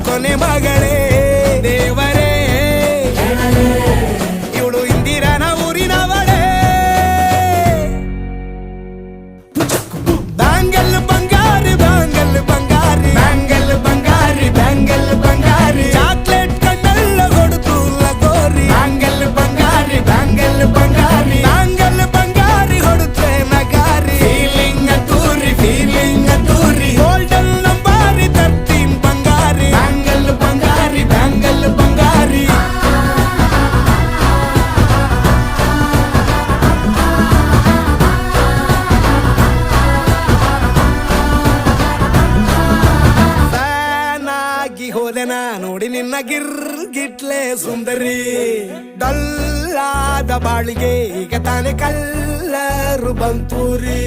ಕೊನೆ ಮಗಳೇ ದೇವರೇ ಇವಳು ಇಂದಿರನ ಊರಿನವಳೇ ಬ್ಯಾಂಗಲ್ ಬಂಗಾರಿ ಬ್ಯಾಂಗಲ್ ಬಂಗಾರಿ ಬ್ಯಾಂಗಲ್ ಬಂಗಾರಿ ಬ್ಯಾಂಗಲ್ ಬಂಗಾರಿ ಚಾಕ್ಲೇಟ್ ಕಣ್ಣೆಲ್ಲ ಕೊಡುತ್ತು ಲಗೋರಿ ಬ್ಯಾಂಗಲ್ ಬಂಗಾರಿ ಬ್ಯಾಂಗಲ್ ಬಂಗಾರಿ ಬ್ಯಾಂಗಲ್ ಬಂಗಾರಿ ಹೊಡುತ್ತೆ ನಗಾರಿ ಫೀಲಿಂಗ್ ತೂರಿ ಗೋಲ್ಡನ್ ನಂಬಾರಿ 13 ಬಂಗಾರಿ ಬ್ಯಾಂಗಲ್ ಬಂಗಾರಿ ಬ್ಯಾಂಗಲ್ ಬಂಗಾರಿ ಹೋದೆನ ನೋಡಿ ನಿನ್ನ ಗಿರ್ಗಿಟ್ಲೆ ಸುಂದರಿ ಡಲ್ಲಾದ ಬಾಳಿಗೆ ಈಗ ತಾನೆ ಕಲ್ಲರು ಬಂತೂರಿ